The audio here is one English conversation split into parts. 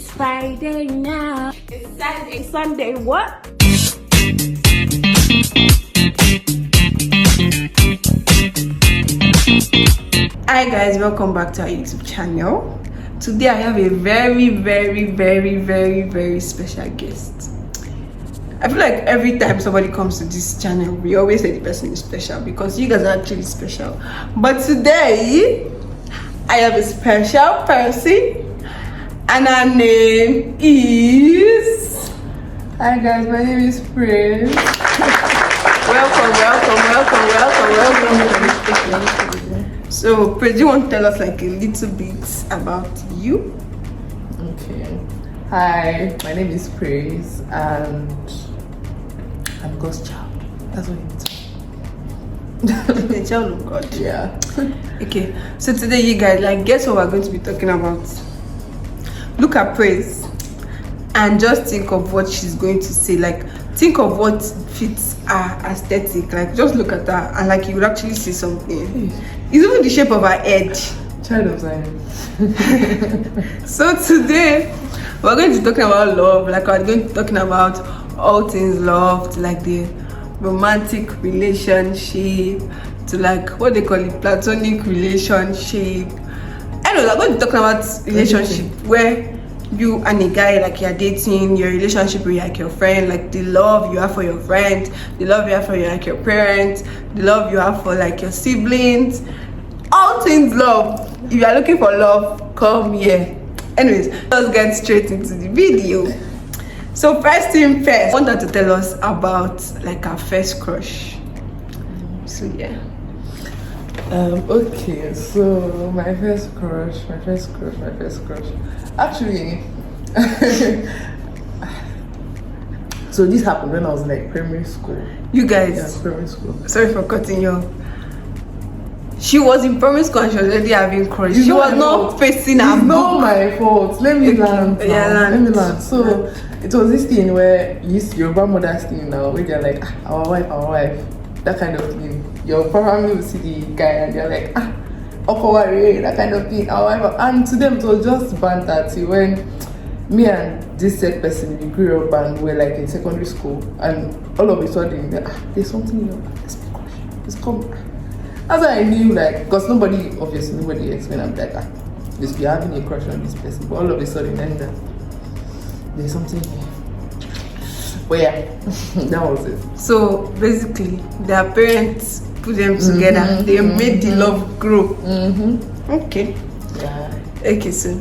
It's Friday now. It's Saturday, Sunday, what? Hi guys, welcome back to our YouTube channel. Today I have a very special guest. I feel like every time somebody comes to this channel, we always say the person is special because you guys are actually special. But today, I have a special person and her name is... Hi guys, my name is Praise. welcome. So, Praise, do you want to tell us like a little bit about you? Okay. Hi, my name is Praise and I'm God's child. That's what it means. The child of God. Yeah. Okay, so today you guys, like, guess what we're going to be talking about? Look at Praise and just think of what she's going to say. Like, think of what fits her aesthetic. Like, just look at her and like you would actually see something. It's even the shape of her head. Child of Zion. So today we're going to be talking about love. Like, we're going to be talking about all things love, to like the romantic relationship, to like what they call it, platonic relationship. Anyway, we're going to be talking about relationship where you and a guy, like, you're dating, your relationship with like your friend, like the love you have for your friend, the love you have for like your parents, the love you have for like your siblings, all things love. If you are looking for love, come here. Anyways, let's get straight into the video. So first thing first, I want her to tell us about like her first crush. So yeah. Okay, so my first crush. Actually, so this happened when I was like primary school. You guys, Yeah, primary school. sorry for cutting you off. She was in primary school and she was already having crush. It's She not was my not fault. facing her It's book. not my fault. Let me land. now. Yeah, land. Let me land. So it was this thing where your grandmother's thing now, where they're like, our wife, that kind of thing. Your family will see the guy and they're like, Okowari, that kind of thing. Our wife, and to them it was just banter till when me and this said person, we grew up and we're like in secondary school, and all of a sudden there's something in your crush. It's come. That's why I knew, like, because nobody explained. I'm like, just be having a crush on this person, but all of a sudden then there's something here. But yeah, that was it. So basically, their parents put them together. They made the love grow. Okay. Yeah. Okay, so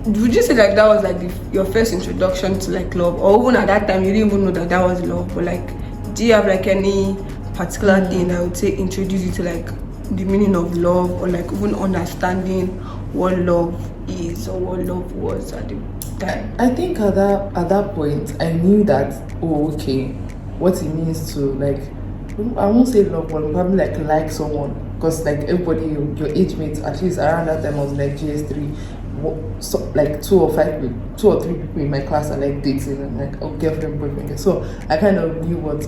would you say like that was like your first introduction to like love, or even at that time you didn't even know that was love? But like, do you have like any particular thing that would say introduce you to like the meaning of love, or like even understanding what love is or what love was at the time? I think at that point I knew that, what it means to, like, I won't say love, but probably like someone, because like everybody, your age mates, at least around that time I was like GS3, so like 2 or 3 people in my class are like dating and like girlfriend, boyfriend. So I kind of knew what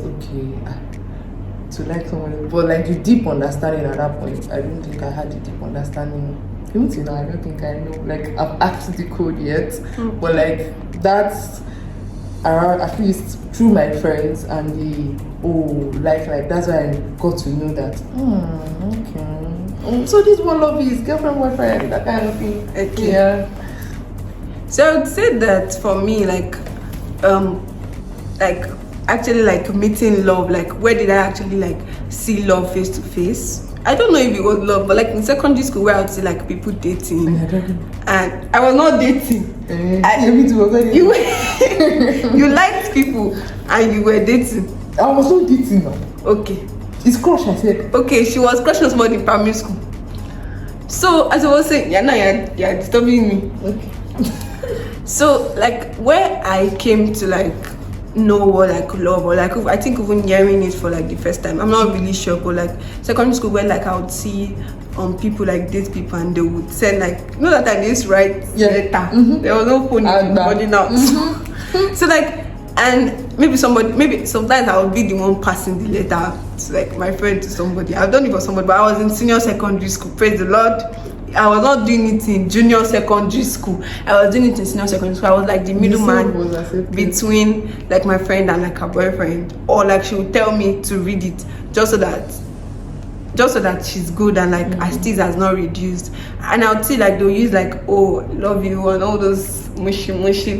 to like someone, but like the deep understanding at that point, I don't think I had the deep understanding. Even till now, I don't think I know. Like, I've asked the code yet, but like that's around, at least through my friends and the that's why I got to know that. So this one love is girlfriend, boyfriend, that kind of thing. Okay. Yeah. So I would say that for me, like actually like meeting love, like where did I actually like see love face to face? I don't know if it was love, but like in secondary school where I would see like people dating, and I was not dating. You liked people and you were dating. I was not dating now. Okay. It's crush, I said. Okay, she was crushing us more in primary school. So as I was saying, you're disturbing me. Okay. So like where I came to like know what like love, or like I think even hearing it for like the first time, I'm not really sure, but like secondary school where like I would see people like date people and they would send like, you know that time they used to write letter. There was no phone body now. So like, and maybe sometimes I would be the one passing the letter to like my friend to somebody. I've done it for somebody, but I was in senior secondary school, praise the Lord. I was not doing it in junior secondary school. I was doing it in senior secondary school. I was like the middleman between like my friend and like her boyfriend. Or like she would tell me to read it just so that she's good and like her steez has not reduced. And I would see like they'll use like, oh, love you and all those mushy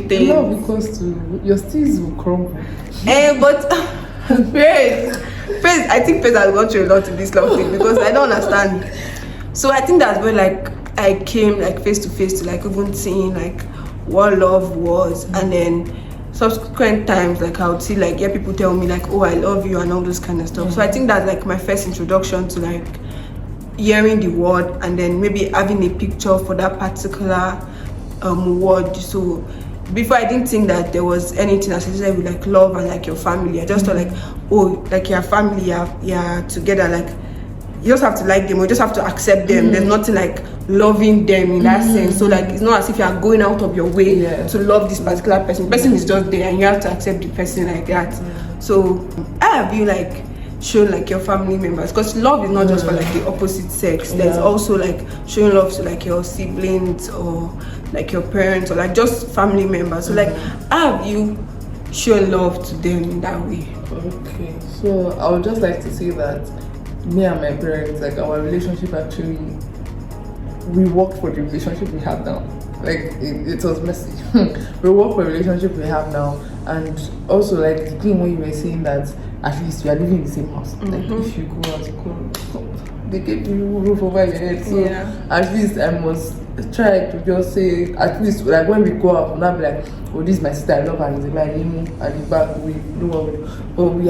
things. No, because your steez will crumble. But Faith, I think Faith has gone through a lot in this love thing because I don't understand. So I think that's where like I came like face to face to like even seeing like what love was, and then subsequent times like I would see like people tell me like, oh, I love you and all those kind of stuff. So I think that's like my first introduction to like hearing the word and then maybe having a picture for that particular word. So before, I didn't think that there was anything associated with like love and like your family. I just thought like, oh, like your family, you're together, like you just have to like them, or you just have to accept them. There's nothing like loving them in that sense. So like it's not as if you are going out of your way to love this particular person. The person is just there and you have to accept the person like that. So how have you like shown like your family members? Because love is not just for like the opposite sex. There's also like showing love to like your siblings or like your parents or like just family members. So like how have you shown love to them in that way? Okay, so I would just like to say that me and my parents, like our relationship actually, we worked for the relationship we have now. Like it was messy. We work for the relationship we have now, and also like the thing when you were saying that at least you are living in the same house. Like if you go out, they give you roof over your head. So at least I must try to just say, at least like when we go out, we'll not be like, oh, this is my sister, I love her, and it's like at the back we do what we do. But we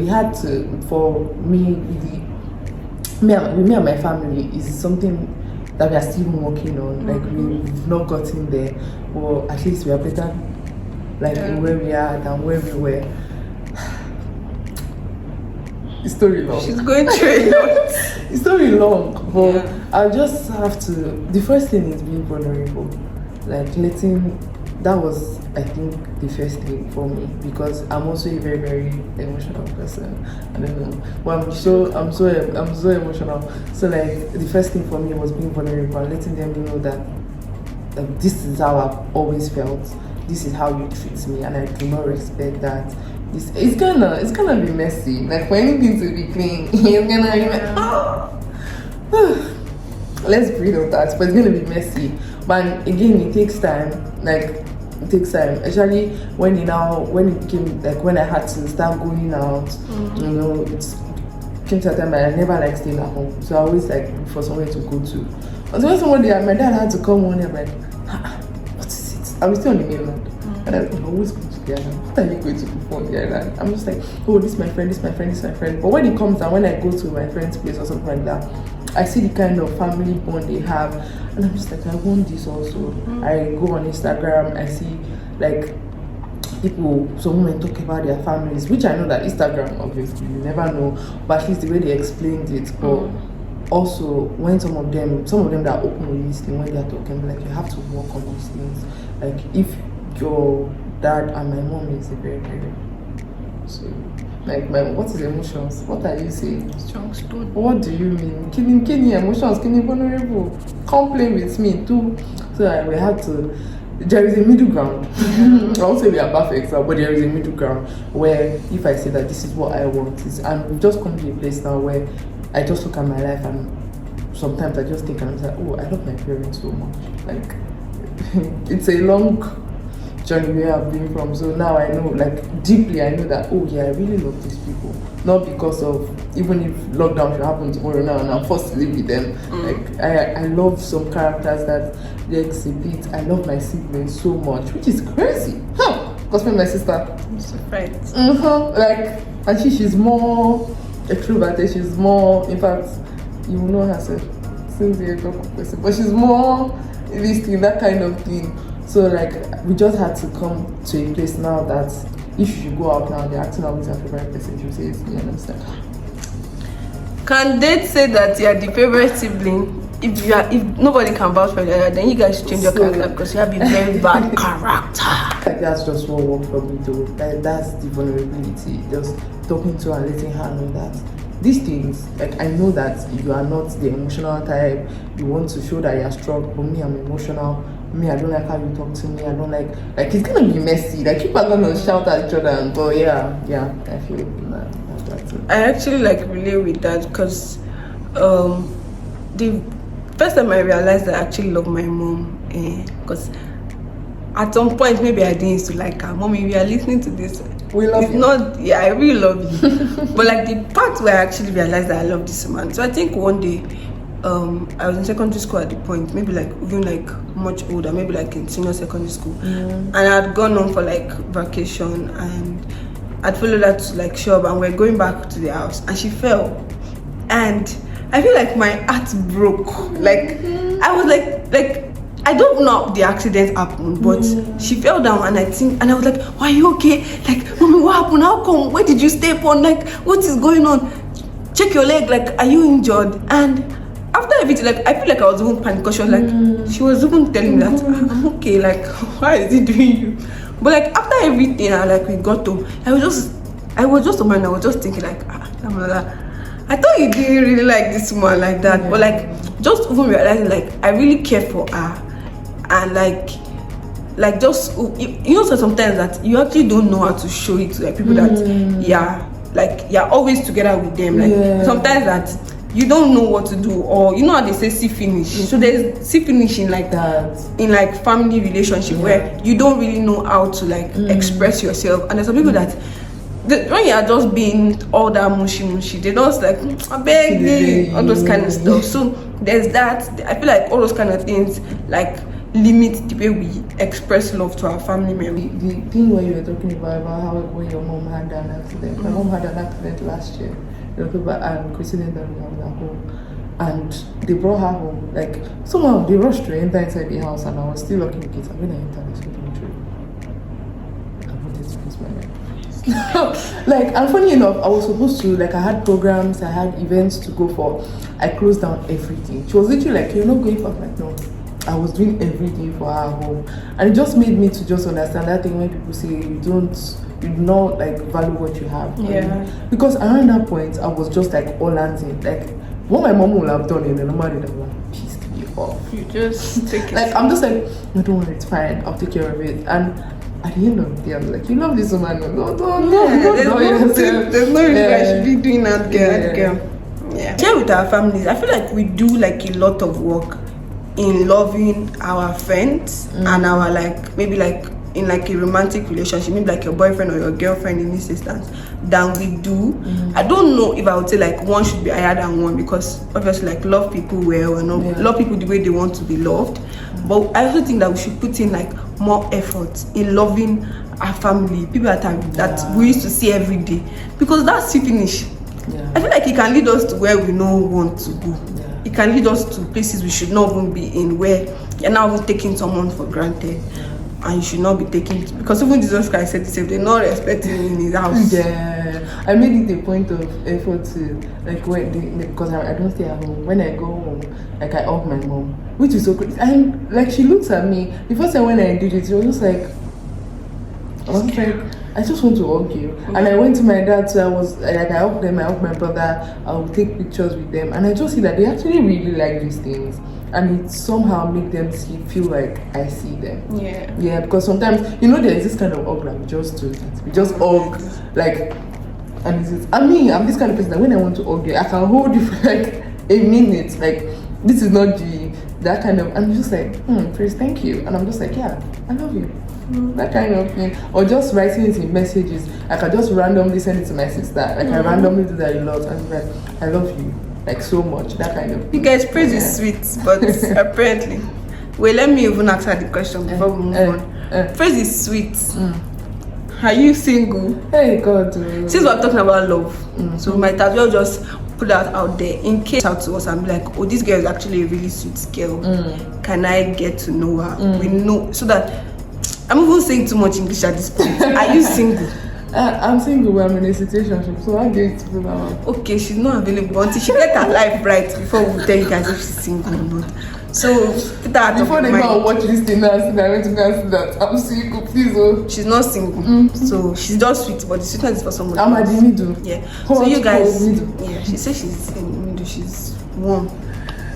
had to for me and my family is something that we are still working on. Like we've not gotten there, but at least we are better like where we are than where we were. It's story long. She's going through a lot. It's story long, but I just have to. The first thing is being vulnerable, like letting. That was, I think, the first thing for me, because I'm also a very, very emotional person. I don't know. Well, I'm so emotional. So like the first thing for me was being vulnerable and letting them know that this is how I've always felt. This is how you treat me, and I do not respect that. It's gonna be messy. Like for anything to be clean, it's gonna be messy. Let's breathe on that, but it's gonna be messy. But again, it takes time. Like it takes time, especially when it came like when I had to start going out. You know, it came to a time I never like staying at home, so I always like look for somewhere to go to. And so when somebody, my dad had to come one day, I'm like, what is it? I was still on the mainland, and I always go to the island. What are you going to do on the island? I'm just like, oh, this is my friend, this is my friend, this is my friend. But when it comes down, when I go to my friend's place or something like that, I see the kind of family bond they have, and I'm just like, I want this also. I go on Instagram, I see like people, some women talk about their families, which I know that Instagram, obviously, you never know, but at least the way they explained it. But also, when some of them that are open with this thing, when they are talking, like you have to work on these things. Like if your dad and my mom is a very, very so. Like what is emotions? What are you saying? Strong spoon. What do you mean? Kini emotions, kini vulnerable. Come play with me too. So we have to. There is a middle ground. I won't say we are perfect, but there is a middle ground where if I say that this is what I want, and we've just come to a place now where I just look at my life and sometimes I just think and I'm like, oh, I love my parents so much. Like it's a long journey where I've been from. So now I know, like deeply, I know that, oh yeah, I really love these people. Not because of, even if lockdown should happen tomorrow now and I'm forced to live with them. Like I love some characters that they exhibit. I love my siblings so much, which is crazy. Because my sister. I'm surprised. Like, and she's more extroverted. She's more, in fact, you will know herself. Since you're a person, but she's more this thing, that kind of thing. So like we just had to come to a place now that if you go out now, they're acting out with your favorite person. You say it's me, understand? Can they say that you are the favorite sibling? If nobody can vouch for the other, then you guys should change your character because you have a very bad character. Like that's just what worked for me though. Like that's the vulnerability. Just talking to her and letting her know that these things, like I know that you are not the emotional type. You want to show that you're strong, but me, I'm emotional. Me, I don't like how you talk to me. I don't like it's gonna be messy. Like people are gonna shout at each other and go, yeah, I feel that's it. I actually like relate with that because the first time I realized that I actually love my mom, because at some point maybe I didn't used to like her. Mommy, we are listening to this. We love you. Not, yeah, I really love you. But like the part where I actually realized that I love this man. So I think one day, I was in secondary school at the point, maybe like even like much older, maybe like in senior secondary school, and I had gone on for like vacation, and I'd followed her to like shop, and we're going back to the house, and she fell, and I feel like my heart broke. Like I was like I don't know how the accident happened, but she fell down, and I was like, "Why are you okay? Like, mommy, what happened? How come? Where did you step on? Like, what is going on? Check your leg. Like, are you injured?" And after everything, like I feel like I was even panicked because she was like, she was even telling me that I'm okay. Like, why is he doing you? But like after everything, we got home, I was just on my mind. I was just thinking like, I thought you didn't really like this woman like that, but like just even realizing like I really care for her, and like just so sometimes that you actually don't know how to show it to like people that like you're always together with them. Like sometimes that you don't know what to do, or you know how they say see finish. So there's see finish in like that in like family relationship where you don't really know how to like express yourself, and there's some people that when you are just being all that mushy, they just like I beg all those kind of stuff. So there's that. I feel like all those kind of things like limit the way we express love to our family members. The thing where you were talking about how when your mom had an accident. My mom had an accident last year. People and Christine that we have at home, and they brought her home. Like somehow they rushed to enter inside the house, and I was still locking the gates. And when I entered, this was I wanted to kiss my neck. Like, and funny enough, I was supposed to I had programs, I had events to go for. I closed down everything. She was literally like, "You're not going for?" I'm like, no. I was doing everything for her home, and it just made me to just understand that thing when people say you do not like value what you have. Because around that point I was just like all anting, like what my mom would have done in the normal day. I'm like, please keep it off. You just take it. Like I'm just like, no, don't worry, it's fine. I'll take care of it. And at the end of the day, I'm like, you love this woman. No, there's no reason I should be doing that, girl. Yeah. Share with our families. I feel like we do like a lot of work in loving our friends and our maybe in a romantic relationship, maybe like your boyfriend or your girlfriend in this instance, than we do. I don't know if I would say like one should be higher than one, because obviously like love people well and love people the way they want to be loved. But I also think that we should put in like more effort in loving our family, people that we used to see every day, because that's the finish. I feel like it can lead us to where we don't want to go. It can lead us to places we should not even be in, where you're now even taking someone for granted, and you should not be taking it, because even Jesus Christ said the they're not respecting him in his house. I made it a point of effort to because I don't stay at home. When I go home, like I hug my mom, which is so crazy. And like she looks at me the first time when I did it, she was just like, I just want to hug you. And I went to my dad, so I was like, I hugged them, I hugged my brother, I would take pictures with them, and I just see that they actually really like these things, and it somehow make them feel like I see them. Yeah, because sometimes there is this kind of hug that we just do it. We just hug, like, and I'm this kind of person that when I want to hug you, I can hold you for like a minute. Like, this is not that kind of, I'm just like, Chris, thank you, and I'm just like, yeah, I love you. That kind of thing, or just writing it in messages. Like I just randomly send it to my sister. Like I randomly do that a lot, and like, I love you, like so much. That kind of thing. You guys, praise is sweet, but apparently, let me even ask her the question before we move on. Praise is sweet. Are you single? Hey God. Since we're talking about love, so we might as well just put that out there in case out to us and be like, oh, this girl is actually a really sweet girl. Can I get to know her? We know, so that I'm even saying too much English at this point. Are you single? I'm single, but I'm in a situation, so I'm going to put that out. Okay, she's not available until she gets her life right before we tell you guys if she's single or not. So put that out of Before they your go and mind. watch this thing now, I went to go and see that. I'm single, please. Oh. She's not single, so she's just sweet, but the sweetness is for someone I'm at else. the middle. Yeah. Hot, So you guys, cold, middle. yeah, she says she's in the middle. She's warm.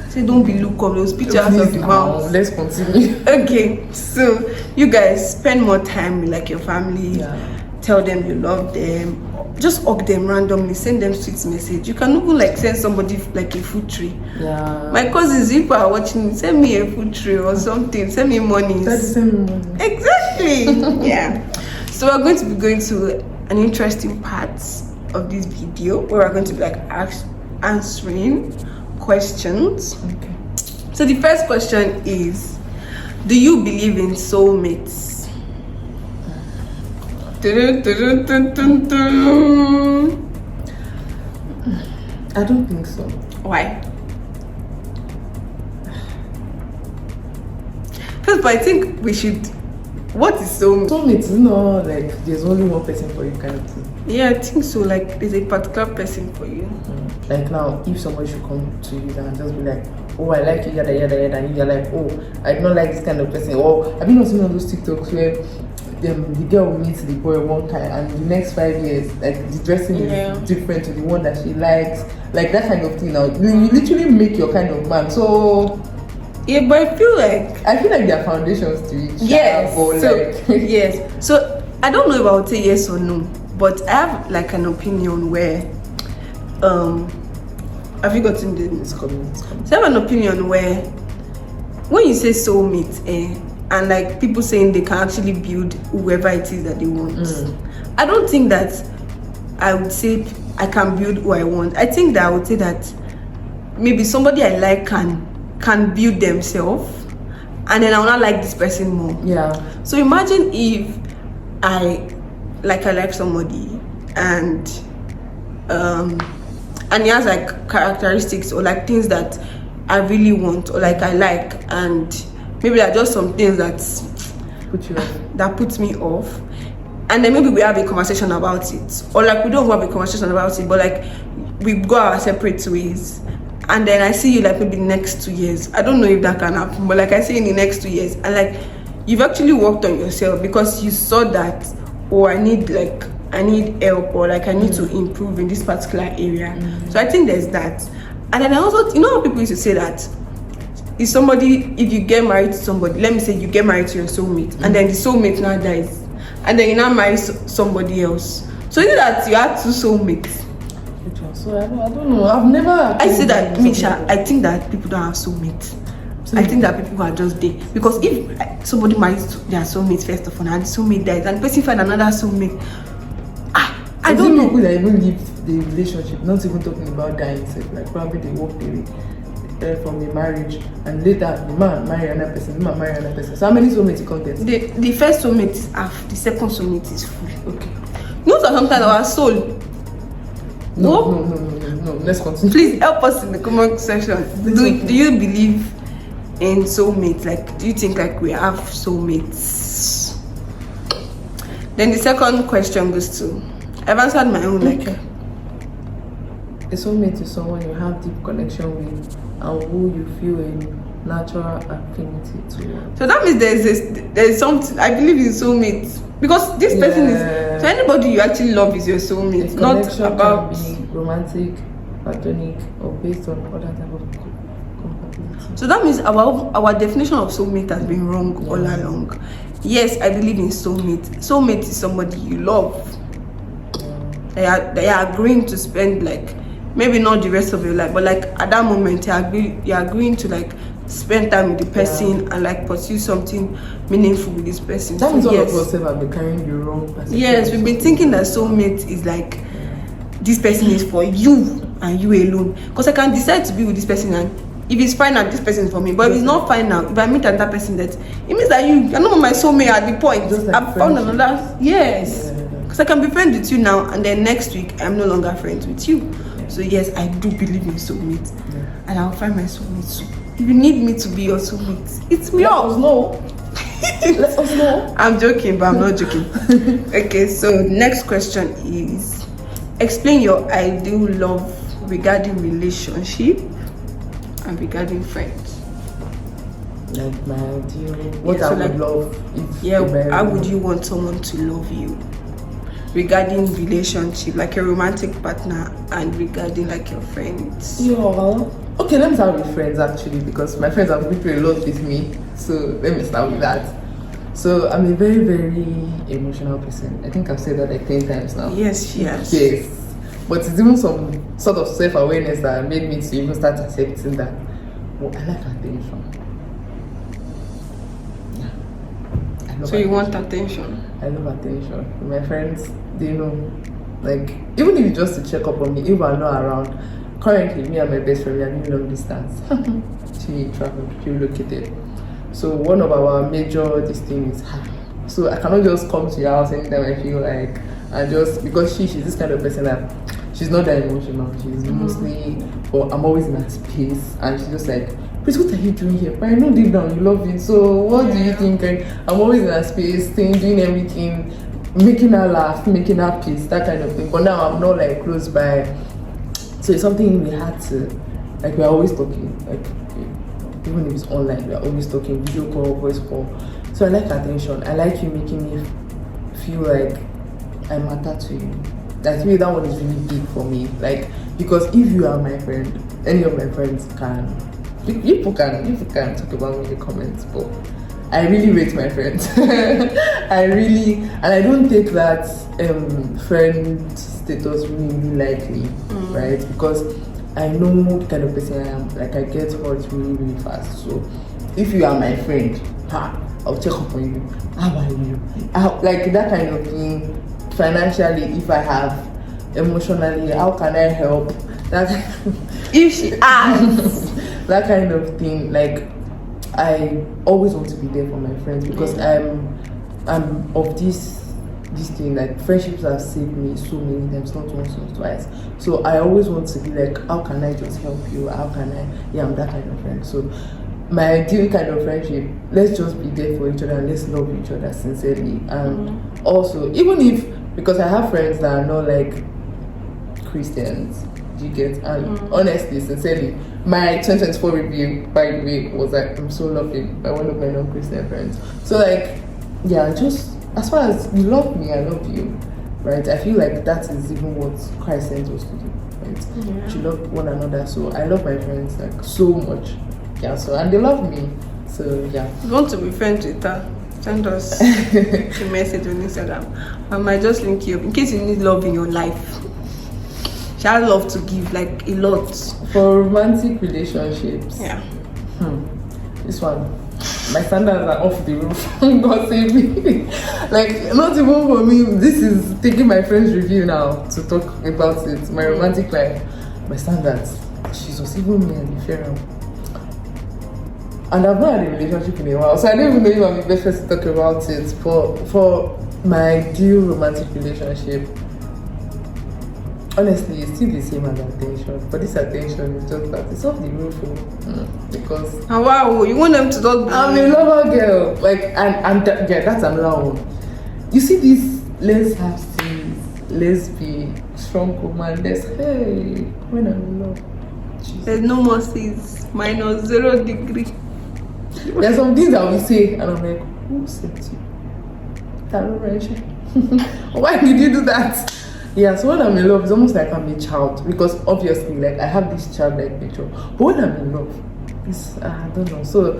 Say don't be look up. They'll spit you out Please, of the mouth. let's continue. Okay, so you guys spend more time with like your family. Yeah. Tell them you love them. Just hug them randomly. Send them sweet message. You can even like send somebody like a food tree. Yeah. My cousins, if you are watching, send me a food tray or something. Send me money. That's the same money. Exactly. Yeah. So we're going to be going to an interesting part of this video where we're going to be like answering questions. Okay. So the first question is, do you believe in soulmates? Dun, dun, dun, dun, dun. I don't think so. Why? First, but I think we should. What is soulmate? Soulmate is not like there's only one person for you kind of thing. Yeah, I think so. Like, there's a particular person for you. Like now, if somebody should come to you and just be like, oh, I like you, yada yada yada, and you're like, oh, I don't like this kind of person. Or have you not seen all those TikToks where the girl meets the boy one time and the next 5 years, like the dressing is different to the one that she likes, like that kind of thing. Now, you literally make your kind of man. So yeah, but I feel like there are foundations to it. yes. Or So like yes. So I don't know if I would say yes or no, but I have like an opinion where have you gotten this? it's coming. So I have an opinion where when you say soulmate, and like people saying they can actually build whoever it is that they want. I don't think that I would say I can build who I want. I think that I would say that maybe somebody I like can build themselves, and then I will not like this person more. Yeah. So imagine if I like somebody and he has like characteristics or like things that I really want or like I like, and maybe there are just some things that puts me off, and then maybe we have a conversation about it, or like we don't have a conversation about it, but like we go our separate ways, and then I see you like maybe the next 2 years. I don't know if that can happen, but like I see in the next 2 years, and like you've actually worked on yourself because you saw that, oh, I need help, or like I need to improve in this particular area. So I think there's that. And then I also, you know how people used to say that if you get married to somebody, let me say you get married to your soulmate, and then the soulmate now dies, and then you now marry somebody else. So is it that you had two soulmates? So I don't know. I've never. I say that, Misha, I think that people don't have soulmates. I think that people are just there because if somebody marries their soulmate first of all, and the soulmate dies, and the person find another soulmate, I don't know. People that even leave the relationship, not even talking about dying, like probably they walk away from the marriage, and later the man marry another person, the man marry another person. So how many soulmates you contact? The first soulmate is half, the second soulmate is full. Okay. Not that sometimes our soul. No. Let's continue. Please help us in the comment section. Do you believe in soulmates? Like, do you think like we have soulmates? Then the second question goes to, I've answered my own. Like, a soulmate is someone you have deep connection with and who you feel a natural affinity to. so that means there's something. I believe in soulmates because this person is, so anybody you actually love is your soulmate. The Not connection about can be romantic, platonic, or based on other type of compatibility. So that means our definition of soulmate has been wrong all along. Yes, I believe in soulmate. Soulmate is somebody you love. They are agreeing to spend like maybe not the rest of your life, but like at that moment you're agreeing to like spend time with the person and like pursue something meaningful with this person. That means so all yes, of us have been carrying the wrong person. yes, we've been thinking that soulmate is like this person is for you and you alone. Because I can decide to be with this person, and if it's fine now, this person is for me. But if it's not fine now, if I meet another person, that it means that you're not my soulmate at the point. Just like I've found friendship. another. Yes. Because I can be friends with you now, and then next week I'm no longer friends with you. So yes, I do believe in soulmate, and I'll find my soulmate soon. If you need me to be your soulmate, it's me. Let us know. Let us know. I'm joking, but I'm not joking. Okay, so next question is, explain your ideal love regarding relationship and regarding friends. Like my ideal, what Yeah, I so would like- love if Yeah, they marry how me. would you want someone to love you? Regarding relationship, like a romantic partner, and regarding like your friends. Yeah. Okay, let me start with friends actually, because my friends have been through a lot with me. So let me start with that. So I'm a very, very emotional person. I think I've said that like 10 times now. Yes, yes. Yes. But it's even some sort of self-awareness that made me to even start accepting that. Well, I like attention. Yeah. I love So you attention. want attention? I love attention. My friends, they know. Like, even if it's just to check up on me, if I'm not around. Currently, me and my best friend, we are doing long distance. She traveled, she relocated. So one of our major this thing is her. So I cannot just come to your house anytime I feel like, and just because she's this kind of person that she's not that emotional. She's mostly, but I'm always in her space, and she's just like, "Please, what are you doing here? But I know deep down you love it. So what do you think?" And I'm always in her space, doing everything, making her laugh, making her peace, that kind of thing. But now I'm not like close by, so it's something we had to, like, we're always talking, like, even if it's online, we're always talking, video call, voice call. So I like attention. I like you making me feel like I matter to you. Like, really, that one is really big for me. Like, because if you are my friend, any of my friends can, people can talk about me in the comments, but I really rate my friends. And I don't take that friend status really lightly, right? Because I know the kind of person I am. Like, I get hurt really, really fast. So if you are my friend, I'll check up on you. How are you? Like that kind of thing. Financially, if I have, emotionally, how can I help? That If she asks. that kind of thing. Like, I always want to be there for my friends, because I'm of this thing, like, friendships have saved me so many times, not once or twice. So I always want to be like, how can I just help you? How can I? Yeah, I'm that kind of friend. So my ideal kind of friendship, let's just be there for each other and let's love each other sincerely. And also, even if, because I have friends that are not like Christians, do you get? And honestly, sincerely, my 2024 review, by the way, was like, I'm so loved by one of my non-Christian friends. So like, yeah, just as far as you love me, I love you, right? I feel like that is even what Christ sent us to do, right? Yeah. To love one another. So I love my friends like so much, yeah. So, and they love me, so yeah. If you want to be friends with her, send us a message on Instagram. I might just link you up in case you need love in your life. She has love to give, like a lot. For romantic relationships, Yeah. This one, my standards are off the roof. God save me. Like, not even for me. This is taking my friend's review now to talk about it. My romantic life, my standards. Jesus, even me and the Pharaoh. And I've not had a relationship in a while, so I don't even know if I'm the best person to talk about it. For my ideal romantic relationship, honestly, it's still the same as attention. But this attention is just that it's off the roof, because And wow, you want them to talk. I'm a lover girl. Like, and yeah, that's another one. You see this, let's have sex, let's be strong woman, let's, hey, when I'm in love. Jesus. There's no more C's. Minus 0 degree. There's some things that we say, and I'm like, who said you? Why did you do that? Yeah, so when I'm in love, it's almost like I'm a child, because obviously, like, I have this childlike nature. But when I'm in love, it's, I don't know. So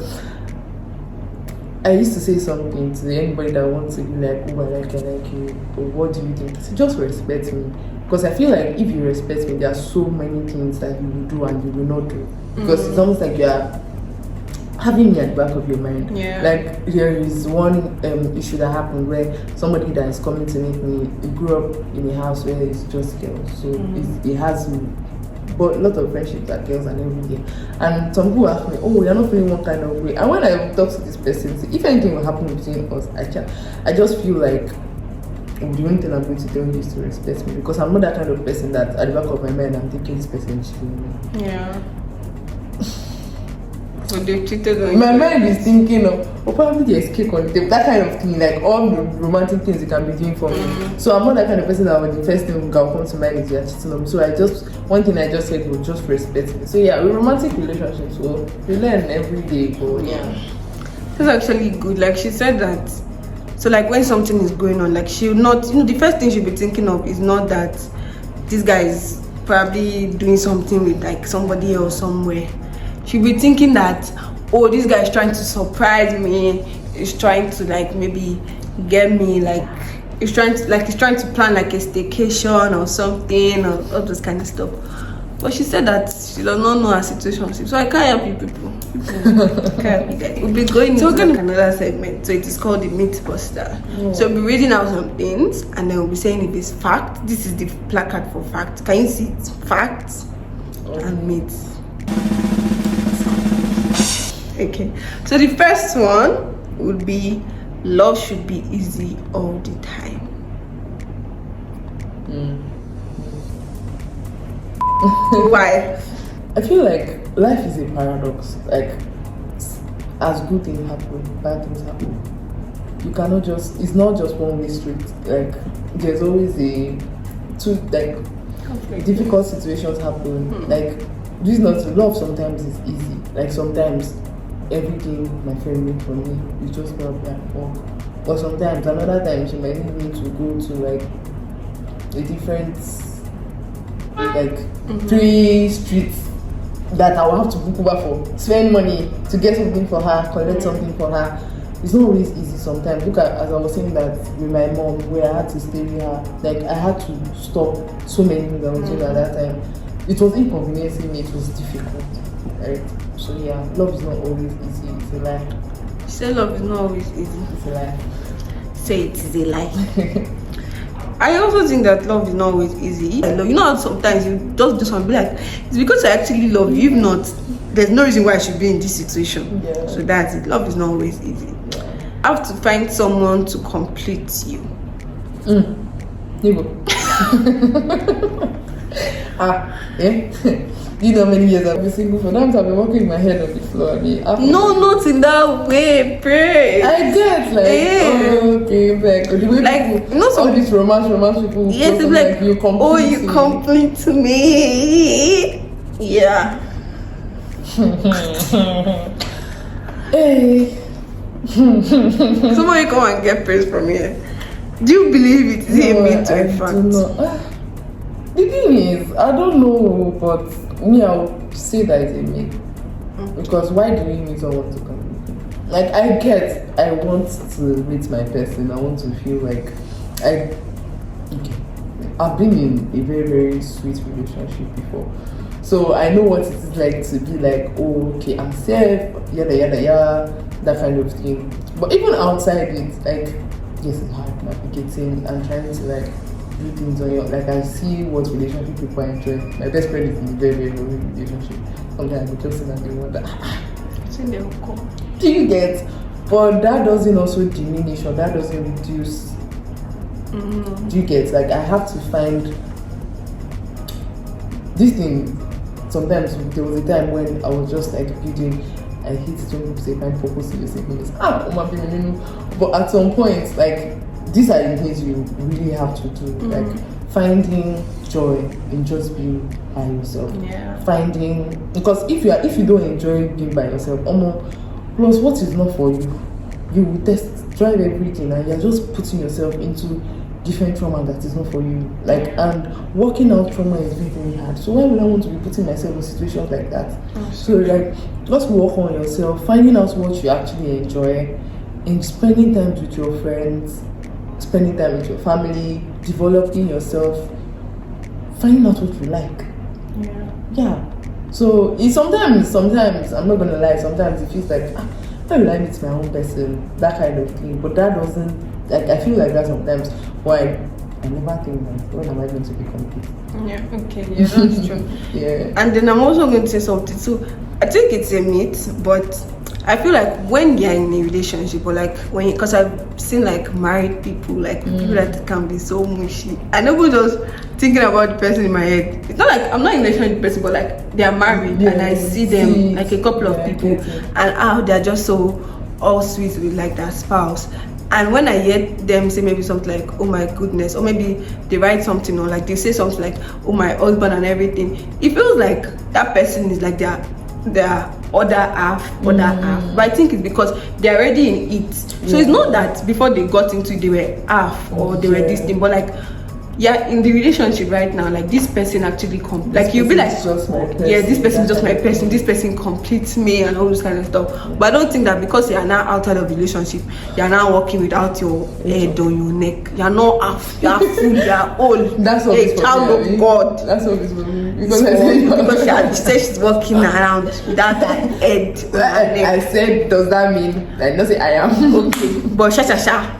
I used to say something to anybody that wants to be like, oh, I like you, but what do you think? So just respect me, because I feel like if you respect me, there are so many things that you will do and you will not do, because it's almost like you are having me at the back of your mind. Yeah. Like, there is one issue that happened where somebody that is coming to meet me, he grew up in a house where it's just girls, so it has me. But a lot of friendships are girls and everything. And some people ask me, oh, you're not feeling one kind of way. And when I talk to this person, if anything will happen between us, I just feel like, oh, the only thing I'm going to tell you is to respect me, because I'm not that kind of person that at the back of my mind I'm thinking this person is cheating me. Yeah. So they cheated on My you. mind is thinking of, oh, probably there's cake on the table, that kind of thing, like all the romantic things you can be doing for me. So I'm not that kind of person that the first thing that will come to mind is you're cheating on me. So one thing I just said was just respect me. So yeah, with romantic relationships, well, you learn every day, but yeah. That's actually good. Like she said that. So like when something is going on, like she'll not, the first thing she'll be thinking of is not that this guy is probably doing something with like somebody else somewhere. She'll be thinking that, oh, this guy is trying to surprise me. He's trying to like maybe get me, like he's trying to plan like a staycation or something, or all those kind of stuff. But she said that she does not know her situation, so I can't help you people. Can't help you guys. We'll be going into like another segment, so it is called the Myth Buster. So we'll be reading out some things, and then we'll be saying if it's fact. This is the placard for fact. Can you see it? Facts and myths. Okay. So the first one would be love should be easy all the time. Why? I feel like life is a paradox. Like, as good things happen, bad things happen. You cannot just, it's not just one way street. Like, there's always difficult situations happen. Like, this not love sometimes is easy. Like, sometimes everything my friend made for me, you just go up and walk. But sometimes, another time, she might need me to go to like a different, like 3 streets that I will have to book Uber for, spend money to get something for her, collect something for her. It's not always easy sometimes. Look at, as I was saying that with my mom, where I had to stay with her, like I had to stop so many things I was doing at that time. It was inconveniencing me, it was difficult, right? So yeah, love is not always easy, it's a lie. You say love is not always easy. It's a lie. Say it is a lie. I also think that love is not always easy. I love, you know how sometimes you just do something like, it's because I actually love you. If not, there's no reason why I should be in this situation. Yeah. So that's it. Love is not always easy. Yeah. I have to find someone to complete you. You know how many years I've been single for? Sometimes I've been walking my head on the floor. No, not in that way, pray. I get okay, like the way like people, not all these romance people. Yes, it's like you complete me. Yeah. Hey. Somebody come and get praise from here. Do you believe it? Is it a myth or a fact? The thing is, I don't know, but me, I'll say that it's a myth. Because why do you need someone to come? Like, I want to meet my person. I want to feel like I've been in a very, very sweet relationship before. So I know what it is like to be like, oh, okay, I'm safe, yada, yada, yada, that kind of thing. But even outside it, like, yes, it's hard navigating and trying to like do things on your, like I see what relationship people enjoy. My best friend is in a very, very loving relationship. Sometimes I just sit and they wonder, do you get? But that doesn't also diminish or that doesn't reduce. Do you get? Like, I have to find this thing. Sometimes there was a time when I was just like building. I hate it when people say find purpose in the same place. But at some point, like, these are the things you really have to do. Like finding joy in just being by yourself. Yeah. Because if you don't enjoy being by yourself, plus what is not for you, you will drive everything and you're just putting yourself into different trauma that is not for you. Like, and working out trauma is very, very hard. So why would I want to be putting myself in situations like that? So like, just work on yourself, finding out what you actually enjoy, and spending time with your friends, spending time with your family, developing yourself, finding out what you like. Yeah. So it's sometimes I'm not gonna lie, sometimes it feels like why will I meet my own person, that kind of thing. But that doesn't, like, I feel like that sometimes. Why I never think that when am I going to be complete? Yeah, okay, yeah, that's true. Yeah. And then I'm also going to say something. So I think it's a myth, but I feel like when you're in a relationship, or like because I've seen like married people, like people that can be so mushy. I never just thinking about the person in my head. It's not like I'm not in a relationship with the person, but like they are married and I see them like a couple of people and how they're just so all sweet with like their spouse. And when I hear them say maybe something like, oh my goodness, or maybe they write something or like they say something like, oh my husband and everything, it feels like that person is like their other half. But I think it's because they're already in it. So it's not that before they got into it, they were half or they were this thing, but like, yeah, in the relationship right now, like this person actually like you'll be like, yeah, this person is just my person, this person completes me and all this kind of stuff. But I don't think that because you are now outside of the relationship, you are now walking without your head on your neck. You are not half, you are full, you are old. That's what a child of God. That's what it's for me. Because she said she's walking around without her head on her neck. I said, does that mean? I don't say I am. Okay, but sha.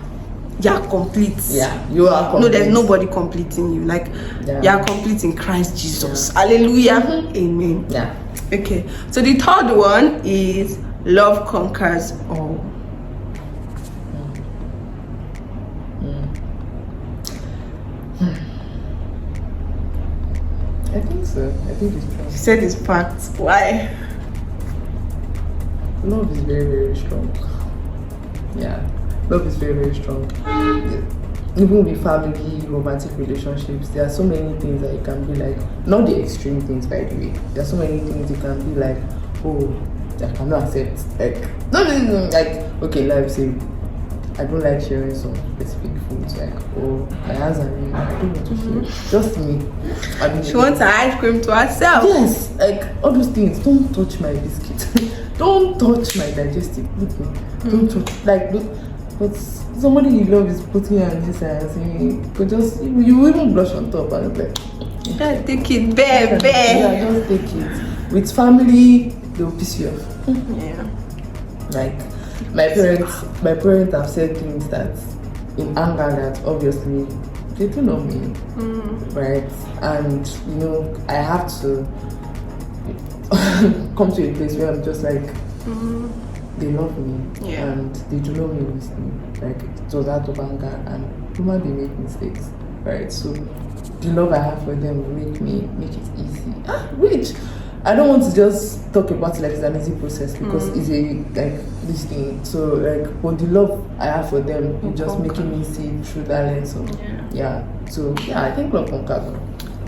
You are complete. Yeah, you are complete. No, there's nobody completing you. Like, you are complete in Christ Jesus. Hallelujah. Amen. Yeah. Okay. So the third one is love conquers all. I think so. I think it's true. She said it's fact. Why? Love is very, very strong. Yeah. Love is very, very strong. Even with family, romantic relationships, there are so many things that you can be like, not the extreme things by the way. There are so many things you can be like, oh, I cannot accept. Like, no, like, okay, like say, I don't like sharing some specific foods, like, oh, my hands are really, I don't want to share. Just me. I mean, she wants her ice cream to herself. Yes, like all those things. Don't touch my biscuit. Don't touch my digestive. Don't touch, like, but somebody you love is putting you on this and saying, could just, you even blush on top and like, yeah, take it, babe. Yeah, just take it. With family, they'll piss you off. Yeah. Like, my parents have said things that in anger that obviously they do not mean, right? And you know, I have to come to a place where I'm just like, they love me, and they do not mean this thing. Like, it was out of anger, and human they make mistakes, right? So the love I have for them will make it easy. Which I don't want to just talk about it like it's an easy process because it's a like this thing. So like, but the love I have for them is just making me see through that lens. So so I think love conquers.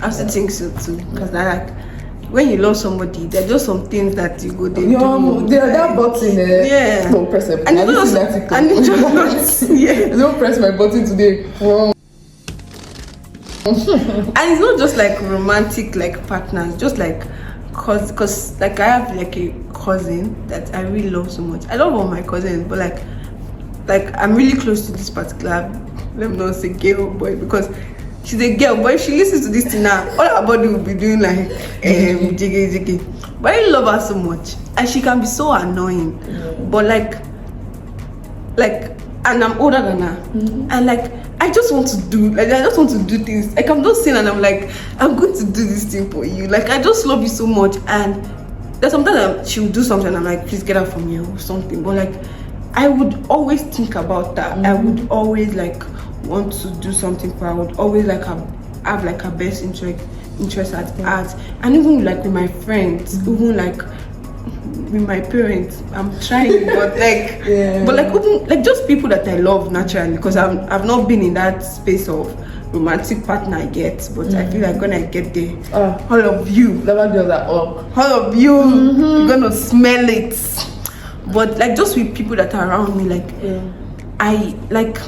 I also think so too, because like when you love somebody, there are just some things that you go there. That button. Don't press it. And don't press my button today. And it's not just like romantic like partners, just like cause like I have like a cousin that I really love so much. I love all my cousins, but like I'm really close to this particular, let me not say girl or boy, because she's a girl, but if she listens to this thing now, all her body will be doing like jiggy. But I love her so much, and she can be so annoying. But like, and I'm older than her, and like I just want to do things. Like I'm just saying, and I'm like, I'm going to do this thing for you. Like I just love you so much, and there's sometimes she'll do something, and I'm like, please get out from here or something. But like, I would always think about that. I would always like want to do something for her. I would always like have like her best interest at heart. And even like with my friends, even like with my parents, I'm trying, but like but like even like just people that I love naturally, because I've not been in that space of romantic partner yet, but I feel like when I get there, all of you, all of you, you're gonna smell it. But like just with people that are around me, like I like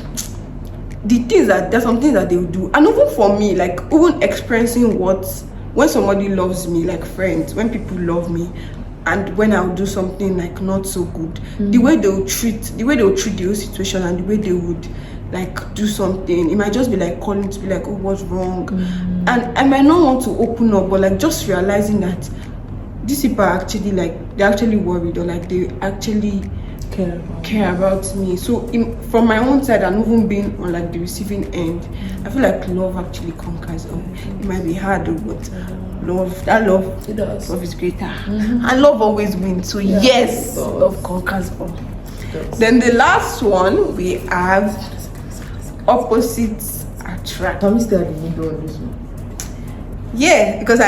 the things that there's some things that they will do, and even for me, like even experiencing when somebody loves me, like friends, when people love me, and when I'll do something like not so good, the way they'll treat the whole situation, and the way they would like do something, it might just be like calling to be like, oh, what's wrong? And I might not want to open up, but like just realizing that these people are actually like, they're actually worried, or like they actually care about me. So from my own side, and even being on like the receiving end, I feel like love actually conquers all. It might be hard, but love is greater, and love always wins. So yes, love conquers all. Then the last one, we have opposites attract. Can we stay at the middle on this one? Yeah, because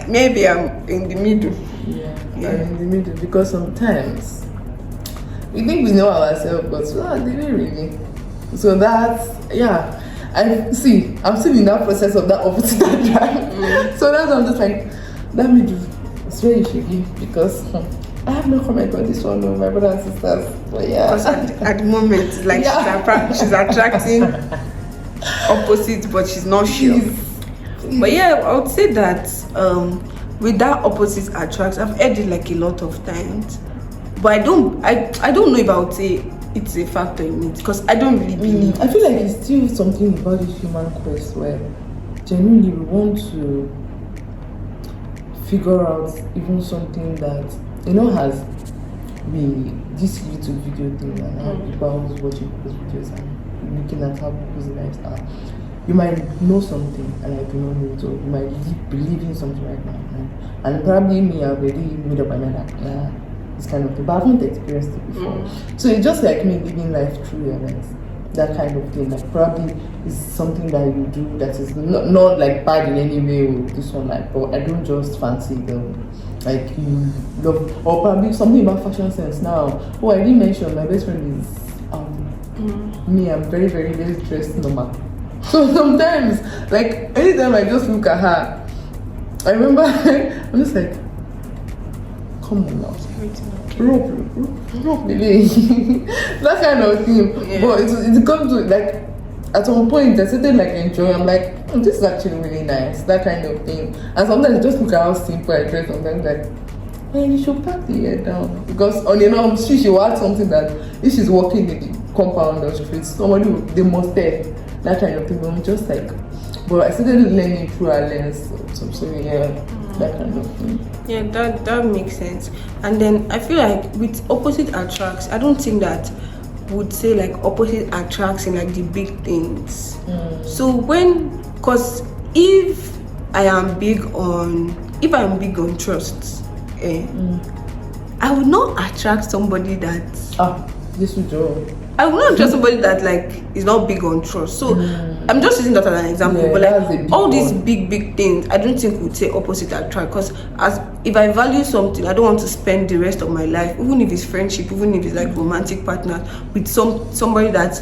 maybe I'm in the middle. I'm in the middle, because sometimes we think we know ourselves, but they don't really. So that's I'm still in that process of that opposite attract. So that's why I'm just like, that middle is where you should be, because I have no comment on this one, no, my brothers and sisters. But yeah. Because at the moment, it's like she's attracting opposites, but she's not sure. But yeah, I would say that with that opposite attracts, I've heard it like a lot of times. But I don't know if I would say it's a factor in it, because I don't really believe. I feel like it's still something about this human quest where genuinely we want to figure out even something that has this YouTube video thing, and how people are always watching people's videos and looking at how people's lives are. You might know something and I do not know it, or you might believe in something right now, and probably me, I've already made up my mind that this kind of thing, but I haven't experienced it before. So it's just like me living life through your lens, that kind of thing. Like probably is something that you do that is not like bad in any way, or this one like, but I don't just fancy them. Like you love, or probably something about fashion sense now. Oh, I didn't mention my best friend is me. I'm very, very, very dressed normal. So sometimes, like anytime I just look at her, I remember I'm just like, come on now, rope, that kind of thing. Yeah. But it comes to like at some point I started like enjoying. I'm like, this is actually really nice, that kind of thing. And sometimes I just look at how simple I dress. Sometimes like, hey, you should pack the hair down, because on she will add something that if she's walking in the compound or street, they must tell, that kind of thing. But I'm just like, but I started learning through our lens. So yeah, that kind of thing. Yeah, that makes sense. And then I feel like with opposite attracts, I don't think that would say like opposite attracts in like the big things. So because if I am big on trust, I would not attract somebody that this would draw. I would not trust somebody that like is not big on trust. So I'm just using that as an example. But like all these big things, I don't think would say opposite attract. Because if I value something, I don't want to spend the rest of my life, even if it's friendship, even if it's like romantic partner, with somebody that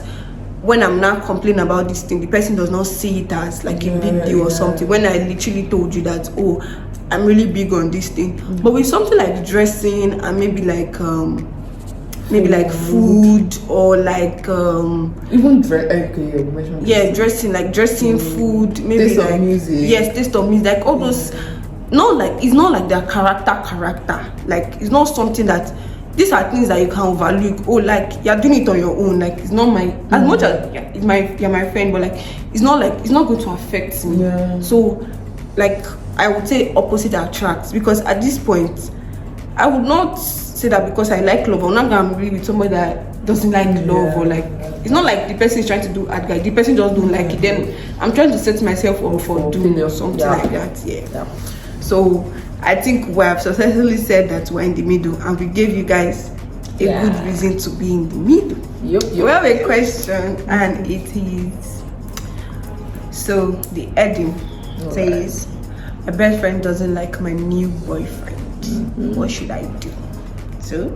when I'm not complaining about this thing, the person does not see it as like a big deal or something. When I literally told you that, I'm really big on this thing. But with something like dressing and maybe like food or like even dressing, food, maybe taste like of music. Yes, taste of music, like all those. It's not like their character. Like it's not something that these are things that you can value. Like you're doing it on your own. Like it's not my as much as you're my friend, but like it's not going to affect me. Yeah. So like I would say opposite attracts, because at this point I would not say that because I like love, I'm not gonna be with somebody that doesn't like love, or like it's not like the person is trying to do ad guy, the person just don't like it, then I'm trying to set myself up for doing or something like that. Yeah. So I think we have successfully said that we're in the middle, and we gave you guys a good reason to be in the middle. We have a question, and it is, so the heading says, my best friend doesn't like my new boyfriend. What should I do? So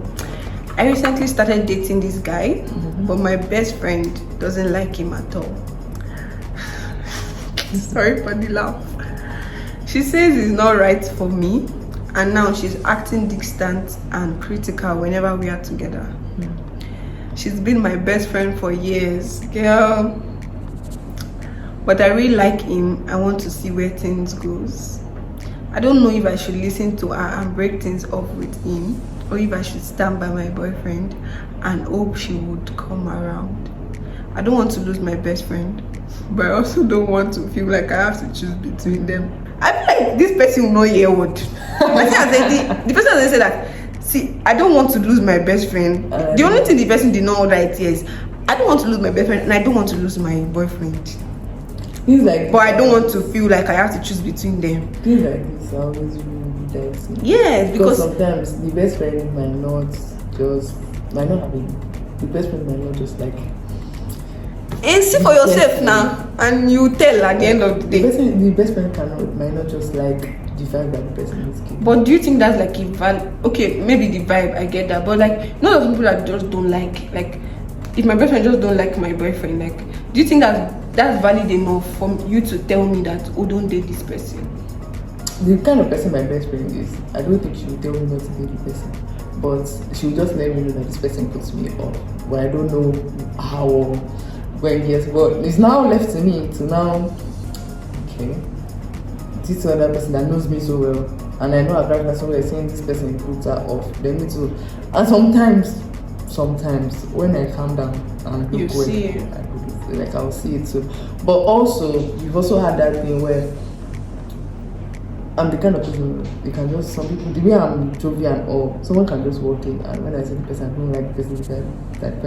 I recently started dating this guy, but my best friend doesn't like him at all. Sorry for the laugh. She says it's not right for me, and now she's acting distant and critical whenever we are together. She's been my best friend for years, girl. But I really like him. I want to see where things goes. I don't know if I should listen to her and break things off with him, or if I should stand by my boyfriend and hope she would come around. I don't want to lose my best friend, but I also don't want to feel like I have to choose between them. I feel like this person will not hear what. The person has said that, see, I don't want to lose my best friend. The only thing the person did not write here is, I don't want to lose my best friend and I don't want to lose my boyfriend. But I don't want to feel like I have to choose between them. Things like this are always really dicey. Yes, because sometimes the best friend might not have it. The best friend might not just like. And see for yourself now, and you tell at the end of the day. The best friend might not just like the vibe that the person is giving. But do you think that's like a vibe? Okay, maybe the vibe, I get that, but like not of people that just don't like if my best friend just don't like my boyfriend, like do you think that's valid enough for you to tell me that don't date this person? The kind of person my best friend is, I don't think she will tell me not to date the person. but she'll just let me know that this person puts me off, but I don't know how or when. Yes, but it's now left to me to now, okay, this other person that knows me so well, and I know I've read that somebody saying this person puts her off, then me too. And sometimes when I calm down and You look well, see it. like I'll see it too. But also, you've also had that thing where I'm the kind of person you can just, some people, the way I'm jovial and all, someone can just walk in, and when I see the person, I don't like the person, that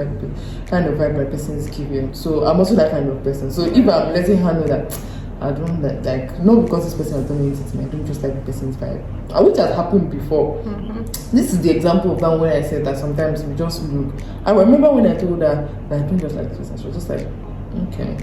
kind of vibe my person is giving. So I'm also that kind of person. So if I'm letting her know that I don't like not because this person has done anything to me, I don't just like the person's vibe, which has happened before. This is the example of that when I said that sometimes we just look. I remember when I told her that I don't just like this person, she was just like, okay.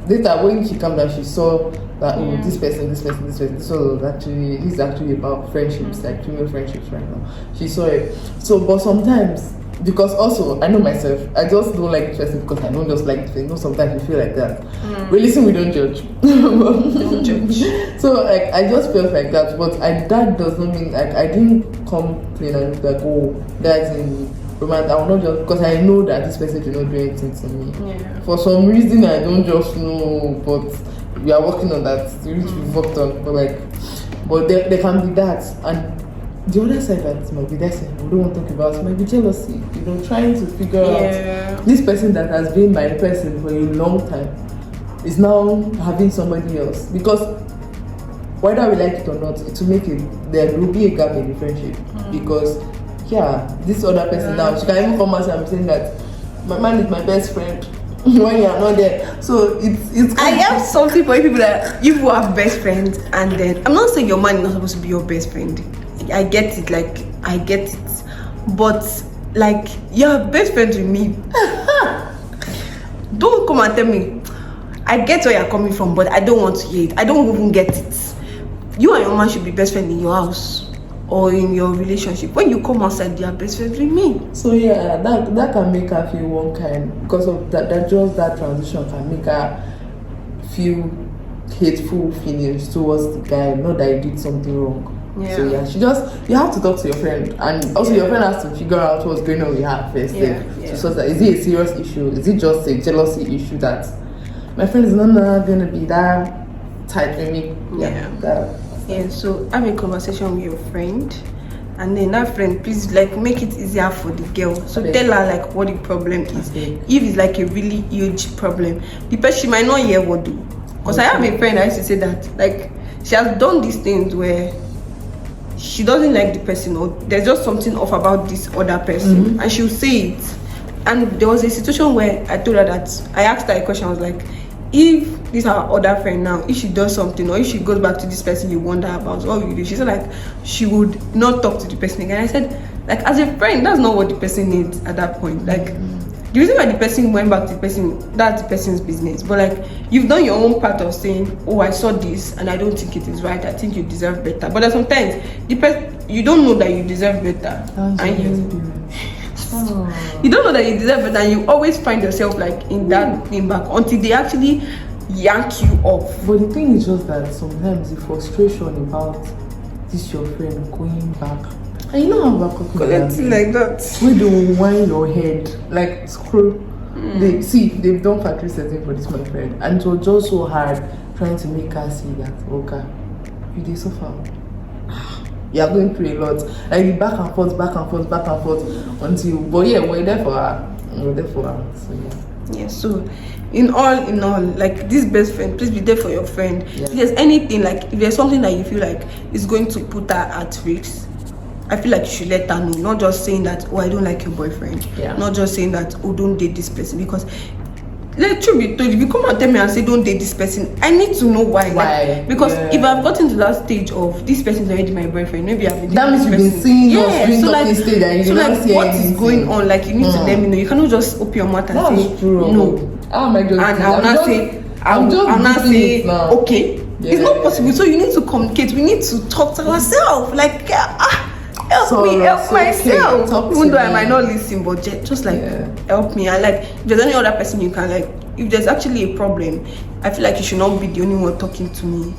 Later, when she came down, she saw that this person, this was actually, this is actually about friendships, like female friendships right now. She saw it. So, but sometimes, because also I know myself, I just don't like this person because I don't just like this person. You know, sometimes you feel like that. We listen, we don't judge. Don't judge. So like I just felt like that, but that does not mean like I didn't come clean and look like, oh, that's in romance. I will not just, because I know that this person did not do anything to me. Yeah. For some reason I don't just know, but we are working on that, which we've worked on. But there can be that, and the other side that might be that side we don't want to talk about might be jealousy. You know, trying to figure out this person that has been my person for a long time is now having somebody else, because whether we like it or not, it will make it, there will be a gap in the friendship. Because this other person now, she can even come out and saying that my man is my best friend when you are not there. So it's I have something for you people that you who have best friends, and then I'm not saying your man is not supposed to be your best friend. I get it, but like you're best friends with me. Don't come and tell me. I get where you're coming from, but I don't want to hear it. I don't even get it. You and your man should be best friends in your house or in your relationship. When you come outside, you are best friends with me. So that can make her feel one kind, because of that just that transition can make her feel hateful feelings towards the guy, not that he did something wrong. Yeah. So you have to talk to your friend, and also your friend has to figure out what's going on with her first. So that, is it a serious issue? Is it just a jealousy issue that my friend is not going to be that tight with me? So have a conversation with your friend, and then that friend, please like make it easier for the girl. So tell her like what the problem is. If it's like a really huge problem, because she might not hear what do. Because I have a friend I used to say that like she has done these things where she doesn't like the person, or there's just something off about this other person, and she'll say it. And there was a situation where I told her that, I asked her a question, I was like, if this our other friend now, if she does something, or if she goes back to this person you wonder about, what will you do? She said like she would not talk to the person again. I said like, as a friend, that's not what the person needs at that point. Like the reason why the person went back to the person, that's the person's business. But like you've done your own part of saying, oh, I saw this and I don't think it is right, I think you deserve better. But sometimes you don't know that you deserve better, and you don't know that you deserve better, and you always find yourself like in that thing back until they actually yank you off. But the thing is just that sometimes the frustration about this your friend going back, and you know how we're collecting like that, we don't wind your head like screw. They've done factory setting for this my friend, and it was just so hard trying to make her see that okay, you did suffer. You are going through a lot, like back and forth until, but we're there for her. So in all, like this best friend, please be there for your friend. If there's anything, like if there's something that you feel like is going to put her at risk, I feel like you should let her know. Not just saying that, oh, I don't like your boyfriend. Not just saying that, oh, don't date this person. Because let truth be told, if you come and tell me and say don't date this person, I need to know why. Like, because if I've gotten to that stage of this person is already my boyfriend, maybe I've been that means you've been seeing stage and you don't see what anything. Is going on? Like you need to let me know. You cannot just open your mouth and say no. How am I just? And I'll not say okay. It's not possible. So you need to communicate. We need to talk to ourselves. Like help me help myself. Even though I might not listen, but just like help me. And like if there's any other person you can, like if there's actually a problem, I feel like you should not be the only one talking to me.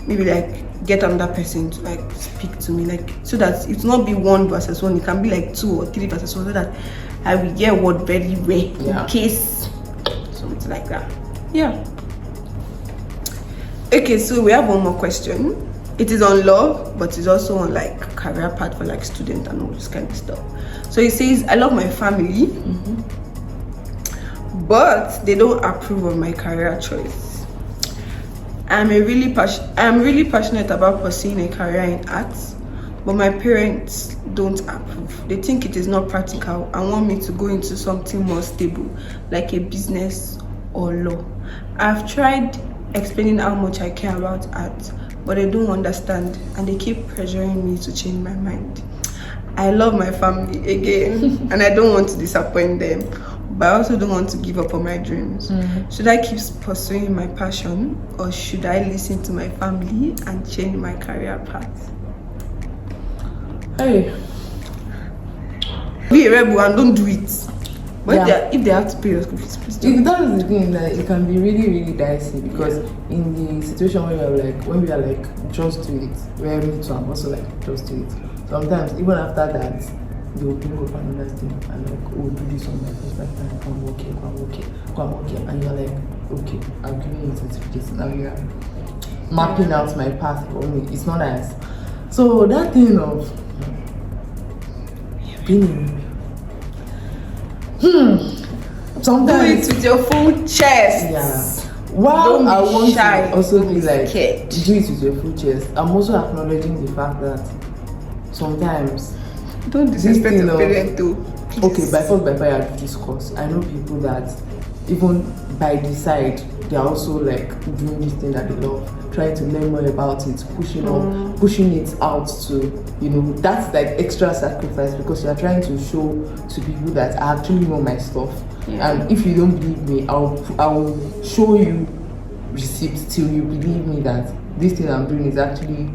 Maybe like get another person to like speak to me, like so that it will not be 1 versus 1. It can be like 2 or 3 versus 1, so that I will get word very well in case something like that. Yeah. Okay, so we have one more question. It is on love, but it's also on like career path for like student and all this kind of stuff. So it says, I love my family, but they don't approve of my career choice. I'm really passionate about pursuing a career in arts, but my parents don't approve. They think it is not practical and want me to go into something more stable, like a business or law. I've tried explaining how much I care about art, but they don't understand and they keep pressuring me to change my mind. I love my family again and I don't want to disappoint them, but I also don't want to give up on my dreams. Should I keep pursuing my passion, or should I listen to my family and change my career path? Hey, be a rebel and don't do it. But if they have to pay your school fees, please do. That is the thing, that it can be really, really dicey, because in the situation where we are like, just do it, where me too, I'm also like, just do it. Sometimes, even after that, they will bring up another thing and like, oh, do this on my first time, come work here, and you're like, okay, I'm giving you certificates, now you're mapping out my path for me. It's not nice. So that thing of being sometimes do it with your full chest. Yeah. While I want to also be like, scared. Do it with your full chest, I'm also acknowledging the fact that sometimes don't disrespect your parent too. Okay, by force by fire, I do this course. I know people that even by the side, they're also like doing this thing that they love, trying to learn more about it, pushing it out to, you know, that's like extra sacrifice, because you're trying to show to people that I actually know my stuff. And if you don't believe me, I'll show you receipts till you believe me that this thing I'm doing is actually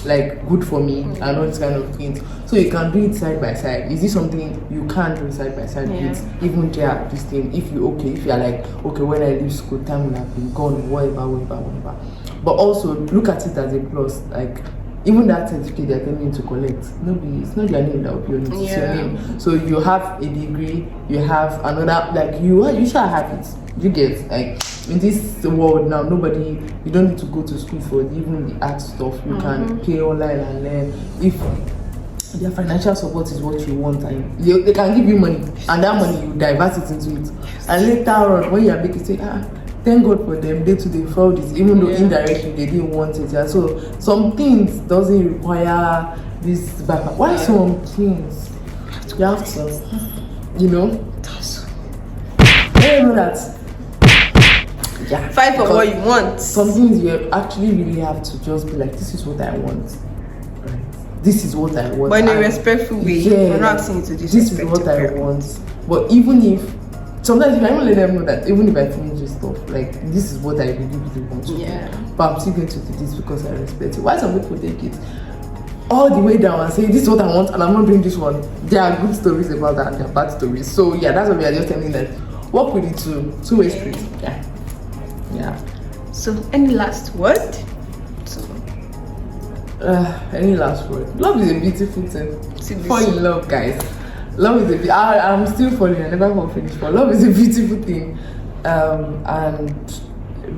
like good for me and all these kind of things. So you can do it side by side. Is this something you can't do side by side with? Even there, this thing, if you're like, okay, when I leave school, time will have been gone, whatever. But also look at it as a plus. Like, even that certificate they're telling you to collect, it's not their name that will be on it, it's your name. So you have a degree, you have another, like you shall have it. You get, like, in this world now, you don't need to go to school for even the art stuff. You can pay online and learn. If their financial support is what you want, and they can give you money, and that money you divert it into it. And later on, when you are making, say, thank God for them, they felt it, even though indirectly they didn't want it. Yeah. So some things doesn't require this backup. Why some things you have to, you know? I know that. Yeah. Fight for what you want. Some things you actually really have to just be like, this is what I want. Right. This is what I want. But in a respectful way. We're not asking you to disrespect. This is what I want. But even if sometimes you can even let them know that even if I finish this stuff, like, this is what I really want to do. But I'm still going to do this because I respect it. Why some people take it all the way down and say, this is what I want and I'm not doing this one? There are good stories about that and there are bad stories. So yeah, that's what we are just telling that. Work with it two-way street. Yeah. So any last word? Any last word? Love is a beautiful thing. Fall in love, guys. Love is I'm still falling. I never will finish. But love is a beautiful thing, and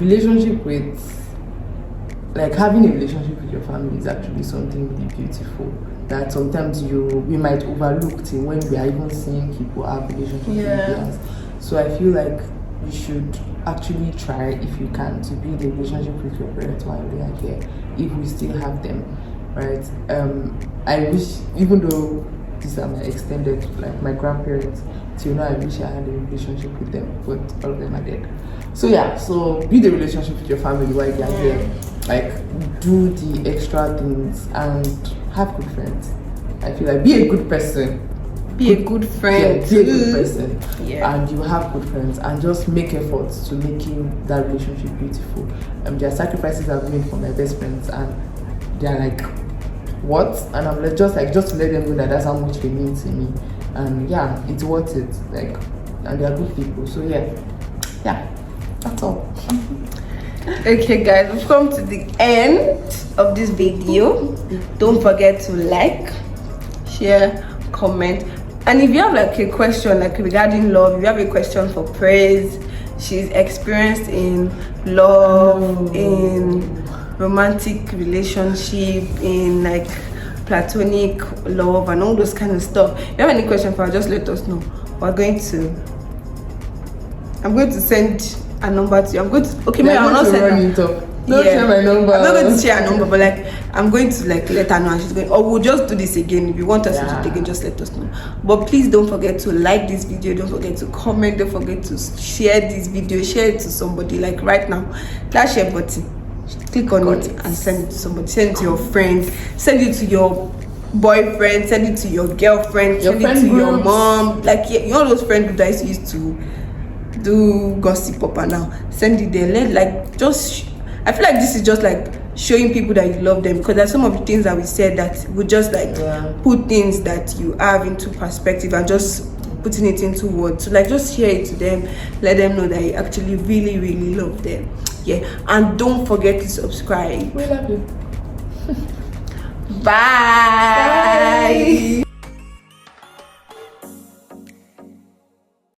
relationship with, like, having a relationship with your family is actually something really beautiful. That sometimes we might overlook till when we are even seeing people have relationships with us. So I feel like you should actually try, if you can, to build a relationship with your parents while they are here, if we still have them, right? I wish, even though these are my extended, like my grandparents, till now I wish I had a relationship with them, but all of them are dead. So yeah, so build a relationship with your family while they are here. Like, do the extra things and have good friends. I feel like, be a good person. Be a good friend. Yeah, be a good person. And you have good friends, and just make efforts to making that relationship beautiful. There are sacrifices I've made for my best friends, and they're like, what? And I'm like, just to let them know that that's how much they mean to me. And yeah, it's worth it. Like, and they are good people. So yeah, that's all. Okay, guys, we've come to the end of this video. Don't forget to like, share, comment, and if you have like a question like regarding love, if you have a question for Praise, she's experienced in love, in romantic relationship, in like platonic love and all those kind of stuff. If you have any question for her, just let us know. I'm going to send a number to you. I'm going to maybe I'm not sending it up. Don't share my number. I'm not going to share a number, but like I'm going to like let her know, and she's going, or we'll just do this again. If you want us to do it again, just let us know. But please don't forget to like this video, don't forget to comment, don't forget to share this video, share it to somebody. Like right now, that share button, click on it and send it to somebody. Send it to your friends, send it to your boyfriend, send it to your girlfriend, send it to your mom. Like you know those friends that used to do gossip up and now, send it there. I feel like this is just like showing people that you love them, because there's some of the things that we said that would just like put things that you have into perspective and just putting it into words. So like just share it to them, let them know that you actually really really love them. And don't forget to subscribe. We love you. Bye.